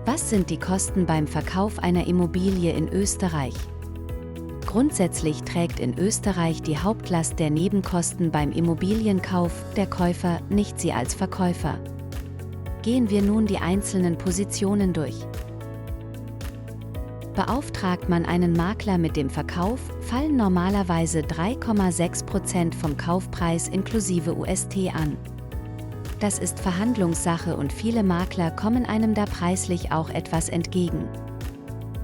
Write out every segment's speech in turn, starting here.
Was sind die Kosten beim Verkauf einer Immobilie in Österreich? Grundsätzlich trägt in Österreich die Hauptlast der Nebenkosten beim Immobilienkauf der Käufer, nicht Sie als Verkäufer. Gehen wir nun die einzelnen Positionen durch. Beauftragt man einen Makler mit dem Verkauf, fallen normalerweise 3,6% vom Kaufpreis inklusive UST an. Das ist Verhandlungssache und viele Makler kommen einem da preislich auch etwas entgegen.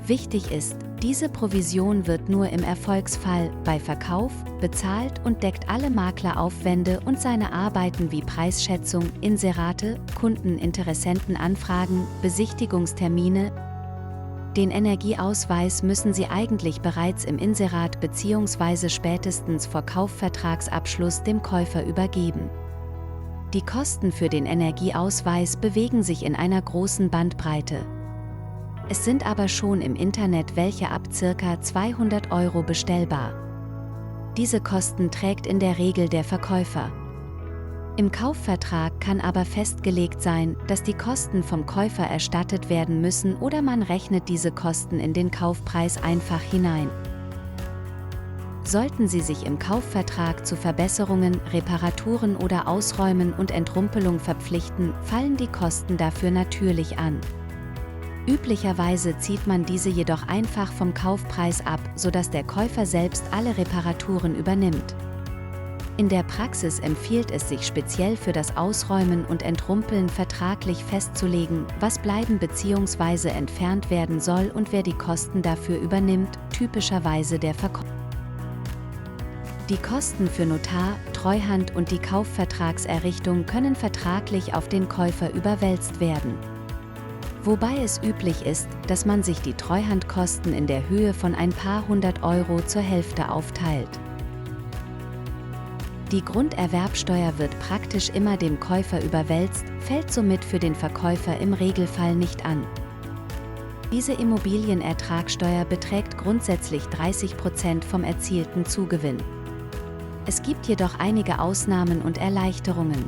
Wichtig ist, diese Provision wird nur im Erfolgsfall bei Verkauf bezahlt und deckt alle Makleraufwände und seine Arbeiten wie Preisschätzung, Inserate, Kundeninteressentenanfragen, Besichtigungstermine. Den Energieausweis müssen Sie eigentlich bereits im Inserat bzw. spätestens vor Kaufvertragsabschluss dem Käufer übergeben. Die Kosten für den Energieausweis bewegen sich in einer großen Bandbreite. Es sind aber schon im Internet welche ab ca. 200 € bestellbar. Diese Kosten trägt in der Regel der Verkäufer. Im Kaufvertrag kann aber festgelegt sein, dass die Kosten vom Käufer erstattet werden müssen oder man rechnet diese Kosten in den Kaufpreis einfach hinein. Sollten Sie sich im Kaufvertrag zu Verbesserungen, Reparaturen oder Ausräumen und Entrumpelung verpflichten, fallen die Kosten dafür natürlich an. Üblicherweise zieht man diese jedoch einfach vom Kaufpreis ab, sodass der Käufer selbst alle Reparaturen übernimmt. In der Praxis empfiehlt es sich speziell für das Ausräumen und Entrumpeln vertraglich festzulegen, was bleiben bzw. entfernt werden soll und wer die Kosten dafür übernimmt, typischerweise der Verkäufer. Die Kosten für Notar, Treuhand und die Kaufvertragserrichtung können vertraglich auf den Käufer überwälzt werden. Wobei es üblich ist, dass man sich die Treuhandkosten in der Höhe von ein paar 100 € zur Hälfte aufteilt. Die Grunderwerbsteuer wird praktisch immer dem Käufer überwälzt, fällt somit für den Verkäufer im Regelfall nicht an. Diese Immobilienertragssteuer beträgt grundsätzlich 30% vom erzielten Zugewinn. Es gibt jedoch einige Ausnahmen und Erleichterungen.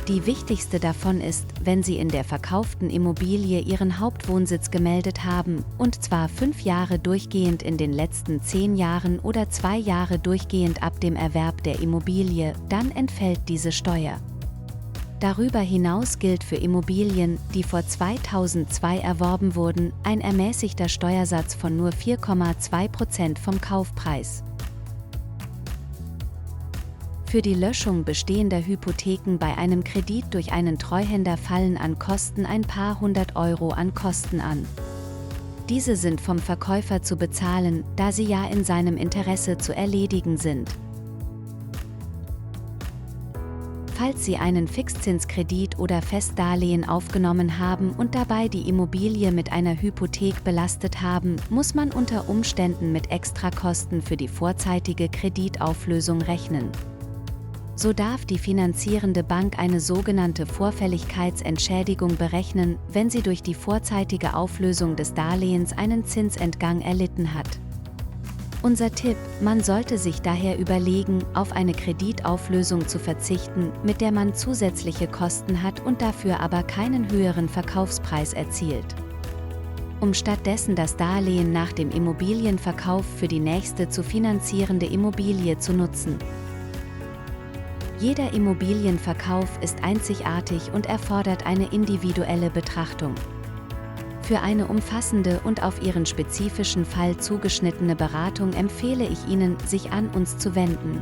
Die wichtigste davon ist, wenn Sie in der verkauften Immobilie Ihren Hauptwohnsitz gemeldet haben, und zwar 5 Jahre durchgehend in den letzten 10 Jahren oder 2 Jahre durchgehend ab dem Erwerb der Immobilie, dann entfällt diese Steuer. Darüber hinaus gilt für Immobilien, die vor 2002 erworben wurden, ein ermäßigter Steuersatz von nur 4,2% vom Kaufpreis. Für die Löschung bestehender Hypotheken bei einem Kredit durch einen Treuhänder fallen an Kosten ein paar 100 € an Kosten an. Diese sind vom Verkäufer zu bezahlen, da sie ja in seinem Interesse zu erledigen sind. Falls Sie einen Fixzinskredit oder Festdarlehen aufgenommen haben und dabei die Immobilie mit einer Hypothek belastet haben, muss man unter Umständen mit Extrakosten für die vorzeitige Kreditauflösung rechnen. So darf die finanzierende Bank eine sogenannte Vorfälligkeitsentschädigung berechnen, wenn sie durch die vorzeitige Auflösung des Darlehens einen Zinsentgang erlitten hat. Unser Tipp: Man sollte sich daher überlegen, auf eine Kreditauflösung zu verzichten, mit der man zusätzliche Kosten hat und dafür aber keinen höheren Verkaufspreis erzielt. Um stattdessen das Darlehen nach dem Immobilienverkauf für die nächste zu finanzierende Immobilie zu nutzen. Jeder Immobilienverkauf ist einzigartig und erfordert eine individuelle Betrachtung. Für eine umfassende und auf Ihren spezifischen Fall zugeschnittene Beratung empfehle ich Ihnen, sich an uns zu wenden.